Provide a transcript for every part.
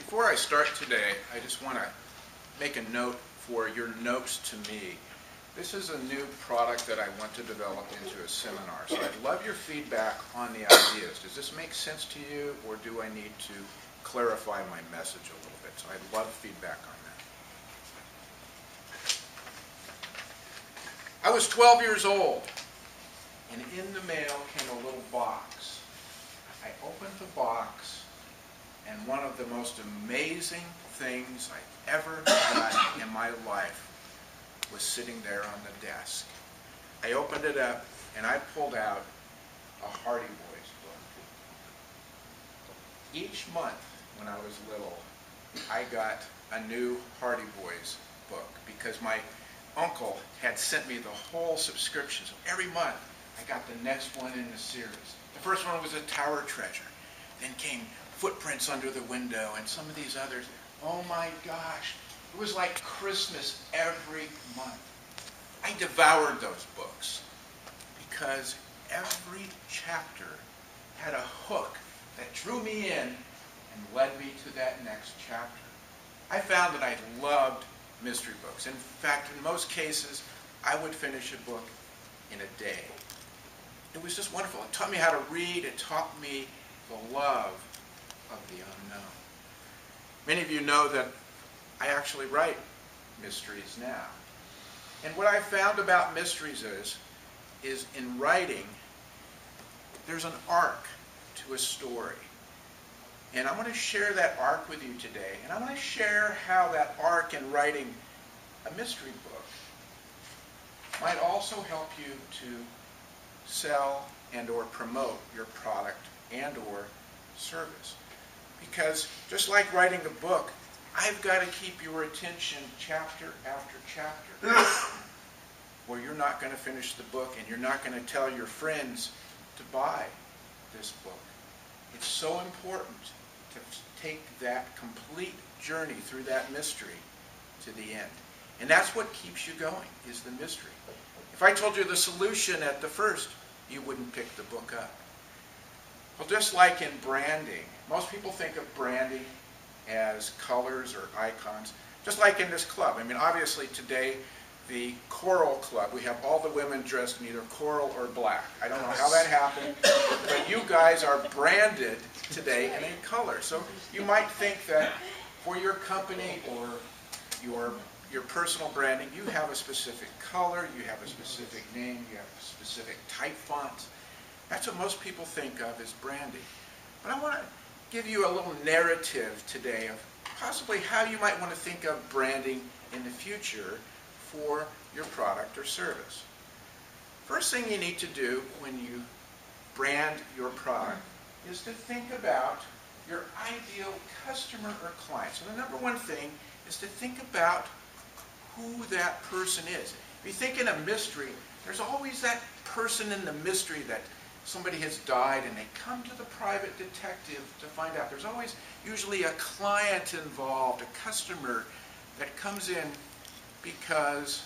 Before I start today, I just want to make a note for your notes to me. This is a new product that I want to develop into a seminar, so I'd love your feedback on the ideas. Does this make sense to you, or do I need to clarify my message a little bit? So I'd love feedback on that. I was 12 years old, and in the mail came a little box. I opened the box, and one of the most amazing things I ever done in my life was sitting there on the desk. I opened it up, and I pulled out a Hardy Boys book. Each month when I was little, I got a new Hardy Boys book because my uncle had sent me the whole subscription. So every month, I got the next one in the series. The first one was a Tower Treasure. Then came Footprints Under the Window and some of these others. Oh my gosh, it was like Christmas every month. I devoured those books because every chapter had a hook that drew me in and led me to that next chapter. I found that I loved mystery books. In fact, in most cases, I would finish a book in a day. It was just wonderful. It taught me how to read. It taught me the love of the unknown. Many of you know that I actually write mysteries now. And what I found about mysteries is in writing, there's an arc to a story. And I want to share that arc with you today. And I want to share how that arc in writing a mystery book might also help you to sell and or promote your product and or service. Because just like writing a book, I've got to keep your attention chapter after chapter, or you're not going to finish the book and you're not going to tell your friends to buy this book. It's so important to take that complete journey through that mystery to the end. And that's what keeps you going, is the mystery. If I told you the solution at the first, you wouldn't pick the book up. Well, just like in branding, most people think of branding as colors or icons, just like in this club. I mean, obviously today, the Coral Club, we have all the women dressed in either coral or black. I don't know how that happened, but you guys are branded today in a color. So you might think that for your company or your personal branding, you have a specific color, you have a specific name, you have a specific type font. That's what most people think of as branding. But I want to give you a little narrative today of possibly how you might want to think of branding in the future for your product or service. First thing you need to do when you brand your product is to think about your ideal customer or client. So the number one thing is to think about who that person is. If you think in a mystery, there's always that person in the mystery that somebody has died and they come to the private detective to find out. There's always usually a client involved, a customer that comes in because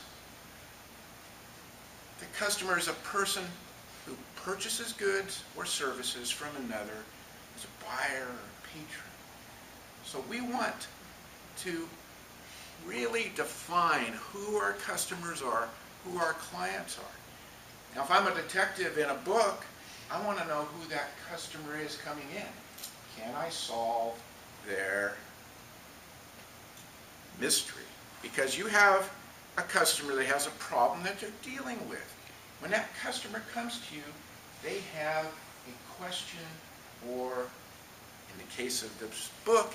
the customer is a person who purchases goods or services from another, is a buyer or a patron. So we want to really define who our customers are, who our clients are. Now, if I'm a detective in a book, I want to know who that customer is coming in. Can I solve their mystery? Because you have a customer that has a problem that they're dealing with. When that customer comes to you, they have a question or, in the case of this book,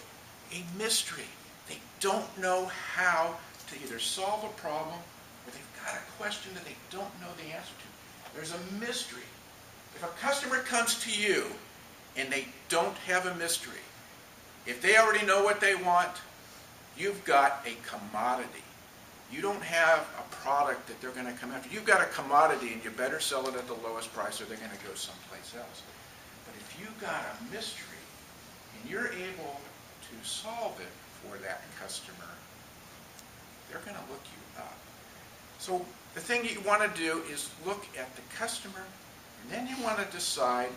a mystery. They don't know how to either solve a problem or they've got a question that they don't know the answer to. There's a mystery. If a customer comes to you and they don't have a mystery, if they already know what they want, you've got a commodity. You don't have a product that they're going to come after. You've got a commodity and you better sell it at the lowest price or they're going to go someplace else. But if you've got a mystery and you're able to solve it for that customer, they're going to look you up. So the thing you want to do is look at the customer, and then you want to decide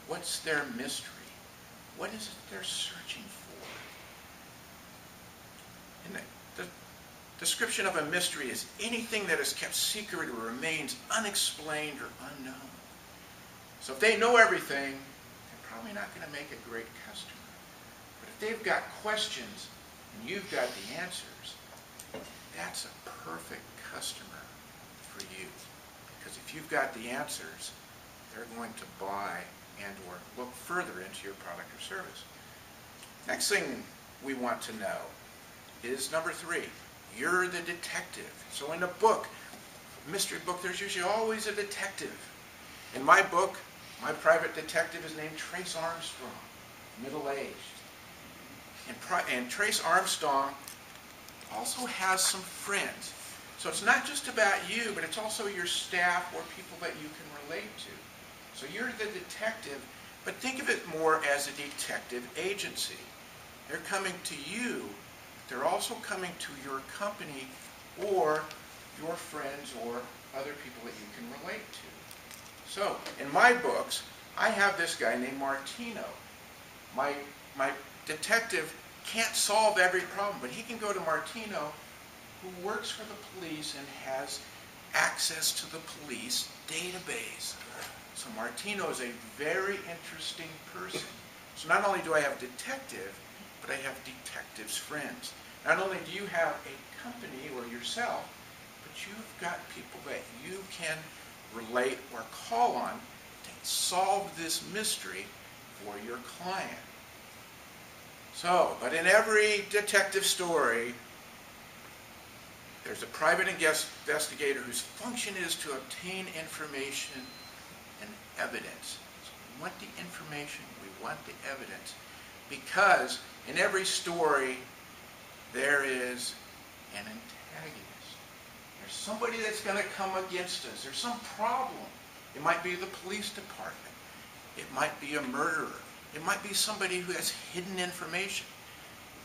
what's their mystery. What is it they're searching for? The description of a mystery is anything that is kept secret or remains unexplained or unknown. So if they know everything, they're probably not going to make a great customer. But if they've got questions and you've got the answers, that's a perfect customer for you. Because if you've got the answers, they're going to buy and or look further into your product or service. Next thing we want to know is number 3. You're the detective. So in a book, mystery book, there's usually always a detective. In my book, my private detective is named Trace Armstrong, middle-aged. And Trace Armstrong also has some friends. So it's not just about you, but it's also your staff or people that you can relate to. So you're the detective, but think of it more as a detective agency. They're coming to you, but they're also coming to your company or your friends or other people that you can relate to. So in my books, I have this guy named Martino. My detective can't solve every problem, but he can go to Martino, who works for the police and has access to the police database. So Martino is a very interesting person. So not only do I have detective, but I have detective's friends. Not only do you have a company or yourself, but you've got people that you can relate or call on to solve this mystery for your client. So, but in every detective story, there's a private investigator whose function is to obtain information and evidence. So we want the information, we want the evidence, because in every story there is an antagonist. There's somebody that's going to come against us. There's some problem. It might be the police department. It might be a murderer. It might be somebody who has hidden information.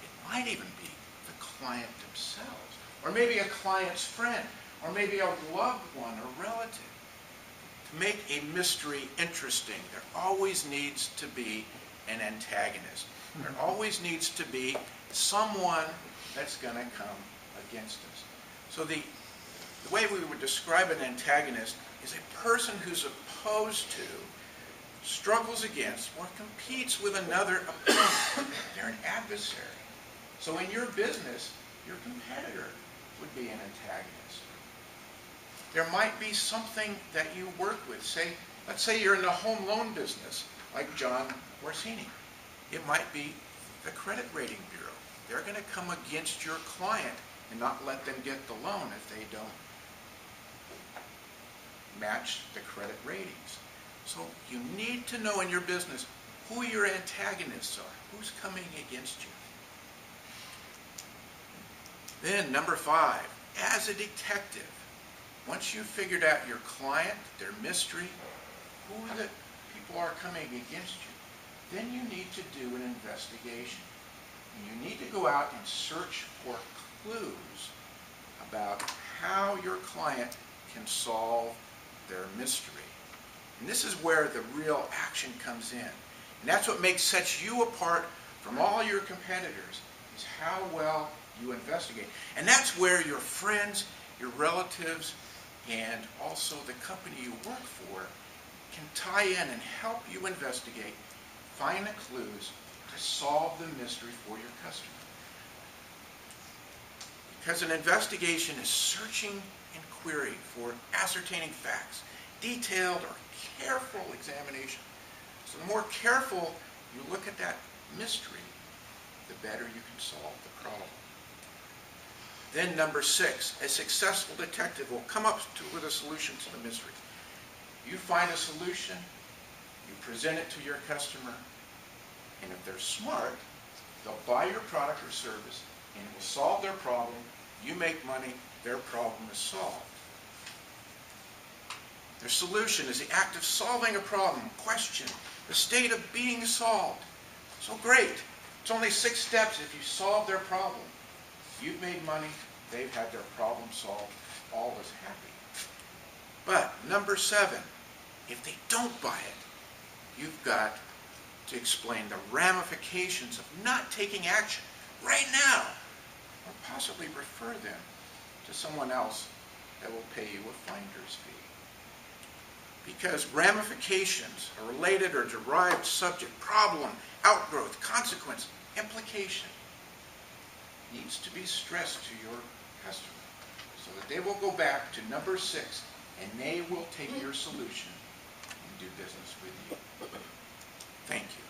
It might even be the client themselves, or maybe a client's friend, or maybe a loved one or relative. To make a mystery interesting, there always needs to be an antagonist. There always needs to be someone that's going to come against us. So the way we would describe an antagonist is a person who's opposed to, struggles against, or competes with another opponent. They're an adversary. So in your business, your competitor would be an antagonist. There might be something that you work with. Let's say you're in the home loan business, like John Orsini. It might be the credit rating bureau. They're going to come against your client and not let them get the loan if they don't match the credit ratings. So you need to know in your business who your antagonists are, who's coming against you. Then number 5, as a detective, once you've figured out your client, their mystery, who the people are coming against you, then you need to do an investigation. And you need to go out and search for clues about how your client can solve their mystery. And this is where the real action comes in. And that's what sets you apart from all your competitors, is how well you investigate. And that's where your friends, your relatives, and also the company you work for can tie in and help you investigate, find the clues to solve the mystery for your customer. Because an investigation is searching and query for ascertaining facts, detailed or careful examination. So the more careful you look at that mystery, the better you can solve the problem. Then number 6, a successful detective will come up with a solution to the mystery. You find a solution, you present it to your customer, and if they're smart, they'll buy your product or service, and it will solve their problem. You make money, their problem is solved. Their solution is the act of solving a problem, question, the state of being solved. So great. It's only 6 steps if you solve their problem. You've made money, they've had their problem solved, all is happy. But number 7, if they don't buy it, you've got to explain the ramifications of not taking action right now. or possibly refer them to someone else that will pay you a finder's fee. Because ramifications, a related or derived subject, problem, outgrowth, consequence, implication, needs to be stressed to your customer so that they will go back to number 6 and they will take your solution and do business with you. Thank you.